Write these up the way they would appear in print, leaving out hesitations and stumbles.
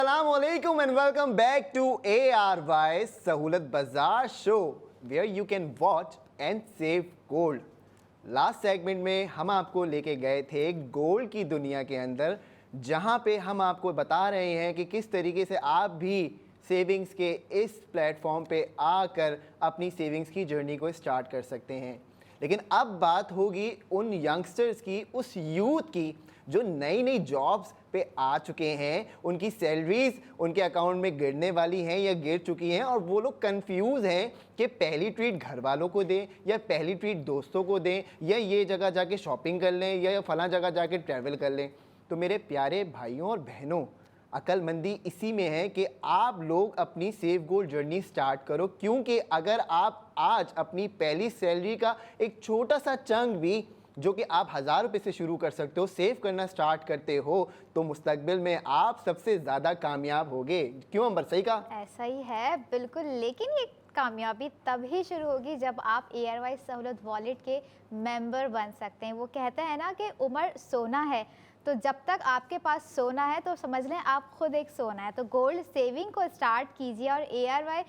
Assalamualaikum and welcome back to ARY सहूलत बाजार show where you can watch and save gold. Last segment में हम आपको लेके गए थे गोल्ड की दुनिया के अंदर, जहां पे हम आपको बता रहे हैं कि किस तरीके से आप भी सेविंग्स के इस प्लेटफॉर्म पे आकर अपनी सेविंग्स की जर्नी को स्टार्ट कर सकते हैं। लेकिन अब बात होगी उन यंगस्टर्स की, उस यूथ की जो नई नई जॉब्स पे आ चुके हैं, उनकी सैलरीज उनके अकाउंट में गिरने वाली हैं या गिर चुकी हैं और वो लोग कंफ्यूज हैं कि पहली ट्रीट घर वालों को दें या पहली ट्रीट दोस्तों को दें या ये जगह जाके शॉपिंग कर लें या फलां जगह जाके ट्रैवल कर लें। तो मेरे प्यारे भाइयों और बहनों, अक्लमंदी इसी में है कि आप लोग अपनी सेव गोल्ड जर्नी स्टार्ट करो, क्योंकि अगर आप आज अपनी पहली सैलरी का एक छोटा सा चंक भी जो कि आप 1000 रुपये से शुरू कर सकते हो सेव करना स्टार्ट करते हो तो मुस्तकबिल में आप सबसे ज़्यादा कामयाब होगे। क्यों अंबर, सही कहा? ऐसा ही है बिल्कुल, लेकिन ये कामयाबी तब ही शुरू होगी जब आप ARY सहूलत वॉलेट के मेंबर बन सकते हैं। वो कहते हैं ना कि उम्र सोना है, तो जब तक आपके पास सोना है तो समझ लें आप खुद एक सोना है। तो गोल्ड सेविंग को स्टार्ट कीजिए और ARY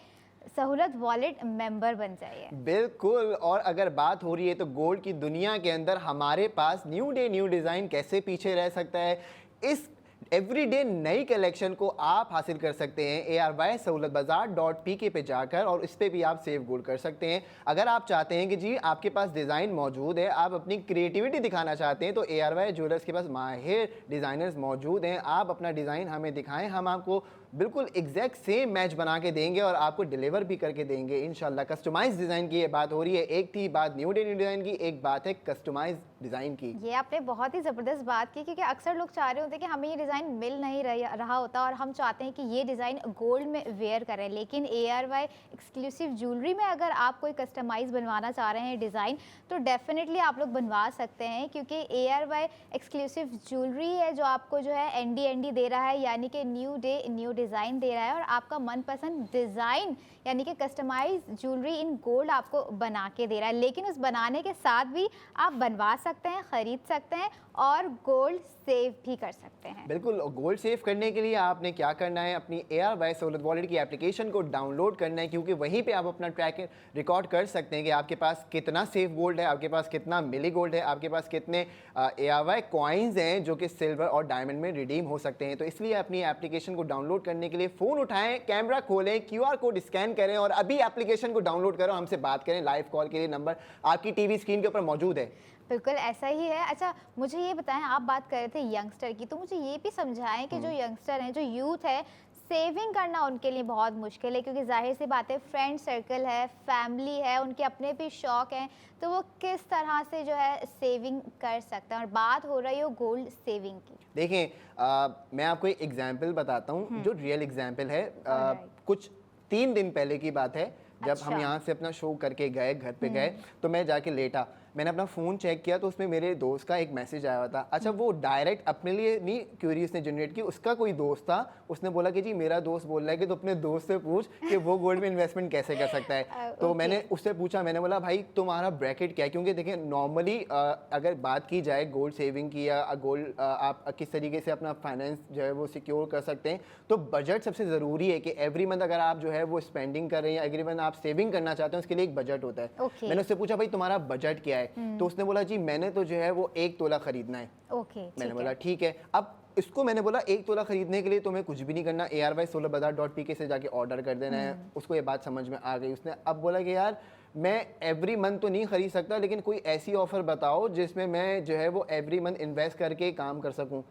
सहूलत वॉलेट मेंबर बन जाइए। बिल्कुल। और अगर बात हो रही है तो गोल्ड की दुनिया के अंदर हमारे पास न्यू डे न्यू डिज़ाइन कैसे पीछे रह सकता है, इस एवरीडे नई कलेक्शन को आप हासिल कर सकते हैं ARY सहूलत बाजार .pk पे जाकर, और इस पर भी आप सेव गोल्ड कर सकते हैं। अगर आप चाहते हैं कि जी आपके पास डिज़ाइन मौजूद है, आप अपनी क्रिएटिविटी दिखाना चाहते हैं, तो ARY ज्वेलर्स के पास माहिर डिज़ाइनर्स मौजूद हैं। आप अपना डिज़ाइन हमें दिखाएं, हम आपको बिल्कुल एग्जैक्ट सेम मैच बना के देंगे और आपको डिलीवर भी करके देंगे इंशाल्लाह। कस्टमाइज डिज़ाइन की ये बात हो रही है। एक थी बात न्यू डे न्यू डिज़ाइन की, एक बात है कस्टमाइज डिज़ाइन की। ये आपने बहुत ही ज़बरदस्त बात की, क्योंकि अक्सर लोग चाह रहे होते हैं कि हमें ये डिज़ाइन मिल नहीं रहा होता और हम चाहते हैं कि ये डिज़ाइन गोल्ड में वेयर करें। लेकिन ARY एक्सक्लूसिव ज्वेलरी में अगर आप कोई कस्टमाइज बनवाना चाह रहे हैं डिज़ाइन, तो डेफिनेटली आप लोग बनवा सकते हैं, क्योंकि ARY एक्सक्लूसिव ज्वेलरी है जो आपको जो है ND दे रहा है, यानी कि न्यू डे न्यू डिज़ाइन दे रहा है और आपका मनपसंद डिज़ाइन यानी कि कस्टमाइज ज्वेलरी इन गोल्ड आपको बना के दे रहा है। लेकिन उस बनाने के साथ भी आप बनवा सकते हैं, ख़रीद सकते हैं और गोल्ड सेव भी कर सकते हैं। बिल्कुल। गोल्ड सेव करने के लिए आपने क्या करना है, अपनी ARY सहूलत वॉलेट की एप्लीकेशन को डाउनलोड करना है, क्योंकि वहीं पे आप अपना ट्रैक रिकॉर्ड कर सकते हैं कि आपके पास कितना सेव गोल्ड है, आपके पास कितना मिली गोल्ड है, आपके पास कितने ARY कॉइन्स हैं जो कि सिल्वर और डायमंड में रिडीम हो सकते हैं। तो इसलिए अपनी एप्लीकेशन को डाउनलोड करने के लिए फ़ोन उठाएं, कैमरा खोलें, QR कोड स्कैन करें और अभी एप्लीकेशन को डाउनलोड करो, हमसे बात करें। लाइव कॉल के लिए नंबर आपकी टीवी स्क्रीन के ऊपर मौजूद है। बिल्कुल ऐसा ही है। अच्छा, मुझे ये बताएं, आप बात कर रहे थे यंगस्टर की, तो मुझे ये भी समझाएं कि जो यंगस्टर हैं, जो यूथ है, सेविंग करना उनके लिए बहुत मुश्किल है, क्योंकि जाहिर सी बात है फ्रेंड सर्कल है, फैमिली है, उनके अपने भी शौक हैं, तो वो किस तरह से जो है सेविंग कर सकते हैं। और बात हो रही हो गोल्ड सेविंग की। देखें, मैं आपको एक एग्जाम्पल बताता हूँ जो रियल एग्जाम्पल है। कुछ 3 दिन पहले की बात है, जब हम यहाँ से अपना शो करके गए, घर पे गए, तो मैं जाके लेटा, मैंने अपना फ़ोन चेक किया तो उसमें मेरे दोस्त का एक मैसेज आया हुआ था। अच्छा, वो डायरेक्ट अपने लिए नहीं क्यूरी उसने जनरेट की, उसका कोई दोस्त था, उसने बोला कि जी मेरा दोस्त बोल रहा है कि तो अपने दोस्त से पूछ कि वो गोल्ड में इन्वेस्टमेंट कैसे कर सकता है। तो मैंने उससे पूछा, मैंने बोला भाई तुम्हारा ब्रैकेट क्या है, क्योंकि देखिए नॉर्मली अगर बात की जाए गोल्ड सेविंग की या गोल्ड आप किस तरीके से अपना फाइनेंस जो है वो सिक्योर कर सकते हैं, तो बजट सबसे ज़रूरी है कि एवरी मंथ अगर आप जो है वो स्पेंडिंग कर रहे हैं, एवरी मंथ आप सेविंग करना चाहते हैं, उसके लिए एक बजट होता है। मैंने उससे पूछा भाई तुम्हारा बजट क्या है, तो उसने बोला जी मैंने तो जो है वो 1 तोला खरीदना है। मैंने बोला ठीक है। अब इसको मैंने बोला 1 तोला खरीदने के लिए तुम्हें कुछ भी नहीं करना, ARY सहूलत बाजार .pk से जाके ऑर्डर कर देना है। उसको ये बात समझ में आ गई। उसने अब बोला कि यार मैं एवरी मंथ तो नहीं खरीद सकता, लेकिन कोई ऐसी ऑफर बताओ जिसमें मैं जो है वो एवरी मंथ इन्वेस्ट करके काम कर सकूं।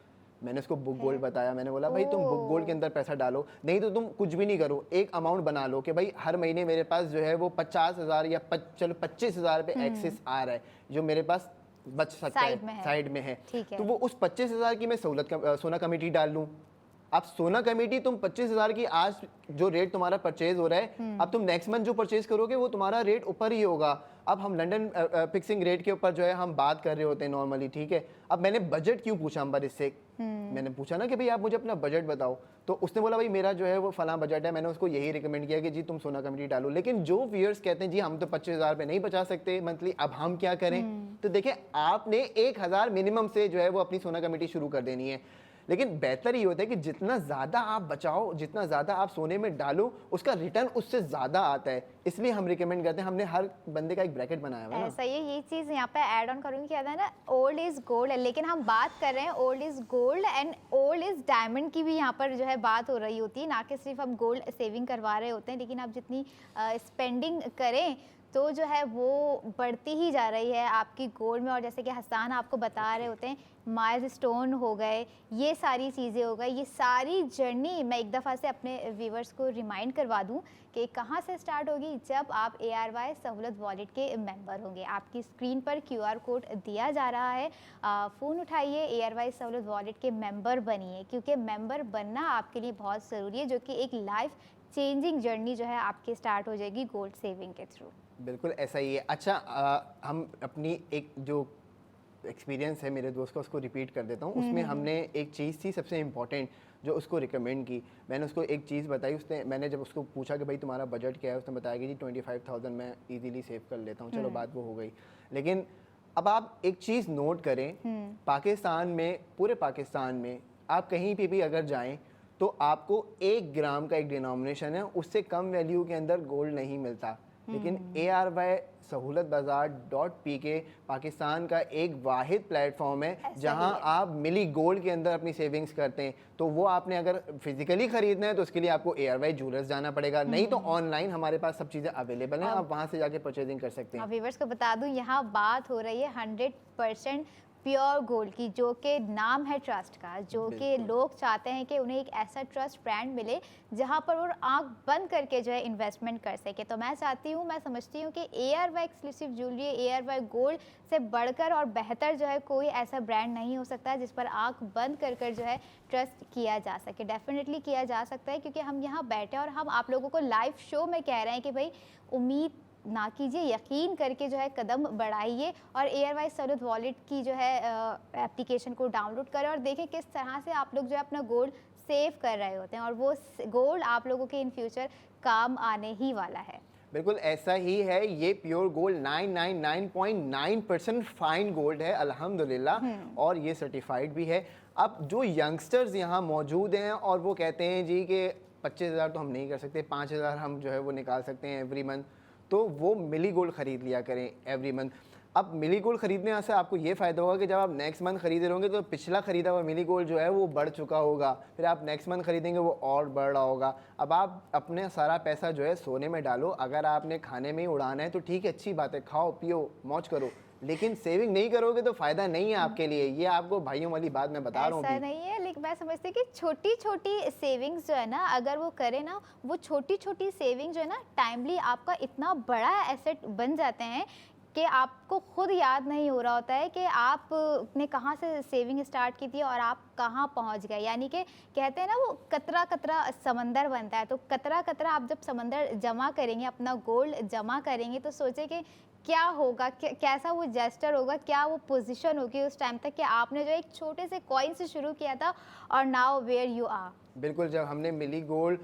मैंने उसको बुक गोल्ड बताया। मैंने बोला भाई तुम बुक गोल्ड के अंदर पैसा डालो, नहीं तो तुम कुछ भी नहीं करो, एक अमाउंट बना लो कि भाई हर महीने मेरे पास जो है वो 50,000 या चलो 25,000 पे एक्सेस आ रहा है जो मेरे पास बच सकता है, साइड में है। तो वो उस 25,000 की मैं सोना कमेटी डाल लूँ। अब सोना कमेटी तुम 25,000 की आज जो रेट तुम्हारा परचेज हो रहा है, अब तुम नेक्स्ट मंथ जो परचेज करोगे वो तुम्हारा रेट ऊपर ही होगा। अब हम लंदन फिक्सिंग रेट के ऊपर जो है हम बात कर रहे होते हैं नॉर्मली, ठीक है। अब मैंने बजट क्यों पूछा अंबर इससे, मैंने पूछा ना कि भाई आप मुझे अपना बजट बताओ, तो उसने बोला भाई मेरा जो है वो फला बजट है। मैंने उसको यही रिकमेंड किया कि जी तुम सोना कमेटी डालो। लेकिन जो व्यूअर्स कहते हैं जी हम तो 25,000 पे नहीं बचा सकते मंथली, अब हम क्या करें, तो देखिए आपने 1,000 मिनिमम से जो है वो अपनी सोना कमेटी शुरू कर देनी है। लेकिन बेहतर ये होता है कि जितना ज़्यादा आप बचाओ, जितना ज़्यादा आप सोने में डालो, उसका रिटर्न उससे ज़्यादा आता है। इसलिए हम रिकमेंड करते हैं, हमने हर बंदे का एक ब्रैकेट बनाया हुआ है ना। ऐसा ही है, ये चीज़ यहाँ पे ऐड ऑन करूँगी क्या था ना, ओल्ड इज़ गोल्ड है, लेकिन हम बात कर रहे हैं old is gold and old is diamond की भी यहाँ पर जो है बात हो रही होती है, ना कि सिर्फ हम गोल्ड सेविंग करवा रहे होते हैं, लेकिन आप जितनी स्पेंडिंग करें तो जो है वो बढ़ती ही जा रही है आपकी गोल्ड में। और जैसे कि हसन आपको बता रहे होते हैं, माइलस्टोन हो गए, ये सारी चीज़ें हो गई, ये सारी जर्नी मैं एक दफ़ा से अपने व्यूवर्स को रिमाइंड करवा दूं कि कहाँ से स्टार्ट होगी, जब आप ARY सहूलत वॉलेट के मेंबर होंगे। आपकी स्क्रीन पर QR कोड दिया जा रहा है, फ़ोन उठाइए, ARY सहूलत वॉलेट के मेंबर बनिए, क्योंकि मेंबर बनना आपके लिए बहुत ज़रूरी है, जो कि एक लाइफ चेंजिंग जर्नी जो है आपकी स्टार्ट हो जाएगी गोल्ड सेविंग के थ्रू। बिल्कुल ऐसा ही है। अच्छा, हम अपनी एक जो एक्सपीरियंस है मेरे दोस्त का उसको रिपीट कर देता हूँ। उसमें हमने एक चीज़ थी सबसे इम्पॉर्टेंट जो उसको रिकमेंड की। मैंने उसको एक चीज़ बताई, उसने मैंने जब उसको पूछा कि भाई तुम्हारा बजट क्या है, उसने बताया कि जी 25,000 मैं इजीली सेव कर लेता हूँ। चलो बात वो हो गई, लेकिन अब आप एक चीज़ नोट करें, पाकिस्तान में, पूरे पाकिस्तान में आप कहीं पे भी अगर जाएँ तो आपको 1 ग्राम का एक डिनोमिनेशन है, उससे कम वैल्यू के अंदर गोल्ड नहीं मिलता। लेकिन ARY सहूलत बाज़ार.pk पाकिस्तान का एक वाहिद प्लेटफॉर्म है जहां आप मिली गोल्ड के अंदर अपनी सेविंग्स करते हैं। तो वो आपने अगर फिजिकली खरीदना है तो उसके लिए आपको ARY ज्वेलर्स जाना पड़ेगा, नहीं तो ऑनलाइन हमारे पास सब चीज़ें अवेलेबल हैं, आप वहां से जाके परचेजिंग कर सकते हैं। व्यूअर्स को बता दूं, यहाँ बात हो रही है 100% प्योर गोल्ड की, जो कि नाम है ट्रस्ट का, जो कि लोग चाहते हैं कि उन्हें एक ऐसा ट्रस्ट ब्रांड मिले जहां पर वो आंख बंद करके जो है इन्वेस्टमेंट कर सके। तो मैं चाहती हूं, मैं समझती हूं कि ARY exclusive jewellery, ARY gold से बढ़कर और बेहतर जो है कोई ऐसा ब्रांड नहीं हो सकता जिस पर आंख बंद कर जो है ट्रस्ट किया जा सके। डेफिनेटली किया जा सकता है, क्योंकि हम यहाँ बैठे और हम आप लोगों को लाइव शो में कह रहे हैं कि भाई उम्मीद ना कीजिए, यकीन करके जो है कदम बढ़ाइए और ARY सहूलत वॉलेट की जो है एप्लीकेशन को डाउनलोड करें और देखें किस तरह से आप लोग जो है अपना गोल्ड सेव कर रहे होते हैं, और वो गोल्ड आप लोगों के इन फ्यूचर काम आने ही वाला है। बिल्कुल ऐसा ही है, ये प्योर गोल्ड 999.9% फाइन गोल्ड है अल्हम्दुलिल्लाह, और ये सर्टिफाइड भी है। अब जो यंगस्टर्स यहाँ मौजूद हैं और वो कहते हैं जी कि 25,000 तो हम नहीं कर सकते, 5,000 हम जो है वो निकाल सकते हैं एवरी मंथ, तो वो मिली गोल्ड ख़रीद लिया करें एवरी मंथ। अब मिली गोल्ड ख़रीदने से आपको ये फ़ायदा होगा कि जब आप नेक्स्ट मंथ खरीदे होंगे तो पिछला ख़रीदा हुआ मिली गोल्ड जो है वो बढ़ चुका होगा, फिर आप नेक्स्ट मंथ खरीदेंगे वो और बढ़ रहा होगा। अब आप अपने सारा पैसा जो है सोने में डालो, अगर आपने खाने में ही उड़ाना है तो ठीक है, अच्छी बात है, खाओ पियो मौज करो, लेकिन सेविंग नहीं करोगे तो फ़ायदा नहीं है आपके लिए। ये आपको भाइयों वाली बात मैं बता रहा हूँ। ऐसा नहीं है, लेकिन मैं समझती हूँ कि छोटी छोटी सेविंग्स जो है ना, अगर वो करें ना, वो छोटी छोटी सेविंग जो है ना, टाइमली आपका इतना बड़ा एसेट बन जाते हैं कि आपको खुद याद नहीं हो रहा होता है कि आपने कहाँ से सेविंग स्टार्ट की थी और आप कहाँ पहुँच गए। यानी कि कहते हैं ना, वो कतरा कतरा समंदर बनता है, तो कतरा कतरा आप जब समंदर जमा करेंगे, अपना गोल्ड जमा करेंगे, तो सोचे कि क्या होगा, कैसा वो जेस्टर होगा, क्या वो पोजीशन होगी उस टाइम तक कि आपने जो एक छोटे से कॉइन से शुरू किया था और नाउ वेयर यू आर। बिल्कुल, जब हमने मिली गोल्ड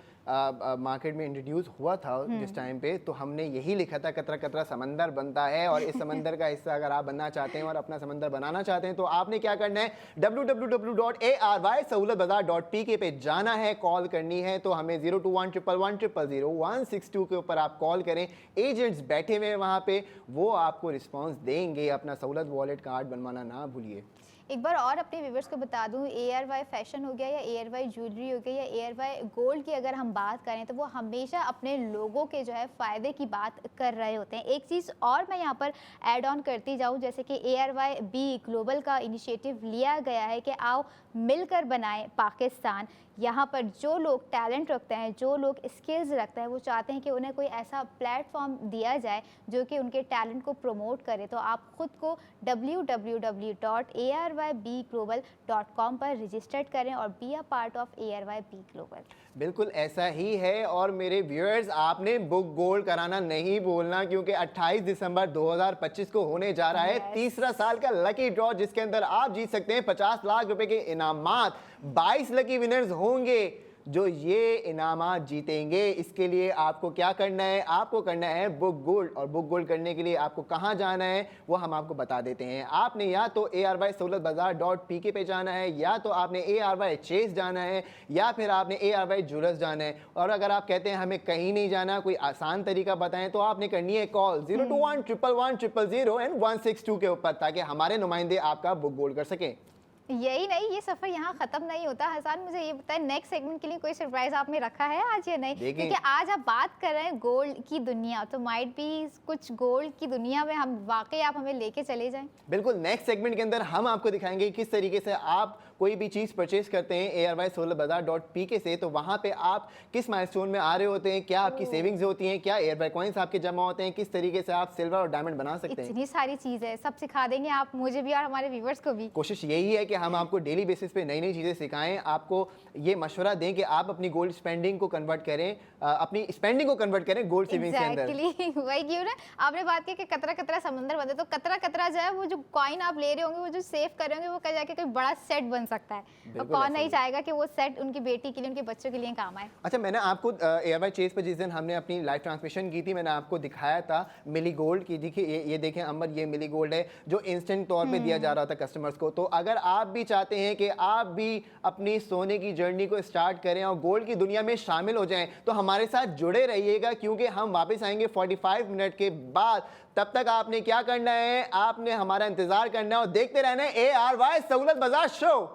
मार्केट में इंट्रोड्यूस हुआ था जिस टाइम पे, तो हमने यही लिखा था कतरा कतरा समंदर बनता है, और इस समंदर का हिस्सा अगर आप बनना चाहते हैं और अपना समंदर बनाना चाहते हैं तो आपने क्या करना है, www.ARYSahoolatBazaar.pk पे जाना है, कॉल करनी है, तो हमें 02111000162 के ऊपर आप कॉल करें। एजेंट्स बैठे हुए हैं वहाँ पे, वो आपको रिस्पॉन्स देंगे। अपना सहूलत वॉलेट कार्ड बनवाना ना भूलिए। एक बार और अपने व्यूवर्स को बता दूं, ARY फैशन हो गया या ARY ज्वेलरी हो गया या ARY गोल्ड की अगर हम बात करें तो वो हमेशा अपने लोगों के जो है फ़ायदे की बात कर रहे होते हैं। एक चीज़ और मैं यहाँ पर ऐड ऑन करती जाऊँ, जैसे कि ARY बी ग्लोबल का इनिशिएटिव लिया गया है कि आओ मिलकर बनाएं पाकिस्तान। यहाँ पर जो लोग टैलेंट रखते हैं, जो लोग स्किल्स रखते हैं, वो चाहते हैं कि उन्हें कोई ऐसा प्लेटफॉर्म दिया जाए जो कि उनके टैलेंट को प्रमोट करे। तो आप ख़ुद को www.ARYBglobal.com पर रजिस्टर्ड करें और be a part of ARY be global. बिल्कुल ऐसा ही है। और मेरे व्यूअर्स, आपने बुक गोल्ड कराना नहीं भूलना, क्योंकि 28 दिसंबर 2025 को होने जा रहा है तीसरा साल का लकी ड्रॉ, जिसके अंदर आप जीत सकते हैं 50 लाख रुपए के इनामात। 22 लकी विनर्स होंगे जो ये इनामात जीतेंगे। इसके लिए आपको क्या करना है, आपको करना है बुक गोल्ड, और बुक गोल्ड करने के लिए आपको कहाँ जाना है वो हम आपको बता देते हैं। आपने या तो ARY-SahulatBazaar.pk पे जाना है, या तो आपने ARY चेस जाना है, या फिर आपने ARY ज्वेलर्स जाना है। और अगर आप कहते हैं हमें कहीं नहीं जाना, कोई आसान तरीका बताएं, तो आपने करनी है कॉल 021-111-000 एंड 162 के ऊपर, ताकि हमारे नुमाइंदे आपका बुक गोल्ड कर सकें। यही नहीं, ये सफर यहाँ खत्म नहीं होता। हसन, मुझे ये बताएं, नेक्स्ट सेगमेंट के लिए कोई सरप्राइज आपने रखा है आज या नहीं? क्योंकि आज आप बात कर रहे हैं गोल्ड की दुनिया, तो माइट भी कुछ गोल्ड की दुनिया में हम वाकई आप हमें लेके चले जाएं। बिल्कुल, नेक्स्ट सेगमेंट के अंदर हम आपको दिखाएंगे किस तरीके से आप कोई भी चीज़ परचेज करते हैं ARY-SahulatBazaar.pk से, तो वहाँ पे आप किस माइलस्टोन में आ रहे होते हैं, क्या आपकी सेविंग्स होती हैं, क्या ARY कॉइन्स आपके जमा होते हैं, किस तरीके से आप सिल्वर और डायमंड बना सकते हैं। इतनी सारी चीज़ है, सब सिखा देंगे आप मुझे भी और हमारे व्यूवर्स को भी। कोशिश यही है कि हम आपको डेली बेसिस पे नई नई चीज़ें सिखाएं, आपको ये मशवरा दें कि आप अपनी गोल्ड स्पेंडिंग को कन्वर्ट करें, अपनी स्पेंडिंग को कन्वर्ट करें गोल्ड सेविंग्स के अंदर। वही क्यों ना, आपने बात की कि कतरा कतरा समंदर बंधे, तो कतरा कतरा जो है वो जो कॉइन आप ले रहे होंगे, वो जो सेव कर रहे होंगे, वो कहीं जाके कोई बड़ा सेट बन सकता है। कौन नहीं चाहेगा कि वो सेट उनकी बेटी के लिए, उनके बच्चों के लिए काम आए। अच्छा, मैंने आपको ARY चेस पर जिस दिन हमने अपनी लाइव ट्रांसमिशन की थी, मैंने आपको दिखाया था मिली गोल्ड की। देखिए ये देखें अंबर, ये मिली गोल्ड है जो इंस्टेंट तौर पे दिया जा रहा था कस्टमर्स को। तो अगर आप भी चाहते हैं कि आप भी अपनी सोने की जर्नी को स्टार्ट करें और गोल्ड की दुनिया में शामिल हो जाएं, तो हमारे साथ जुड़े रहिएगा, क्योंकि हम वापस आएंगे 45 मिनट के बाद। तब तक आपने क्या करना है, आपने हमारा इंतजार करना है और देखते रहना है ARY सहूलत बाजार शो।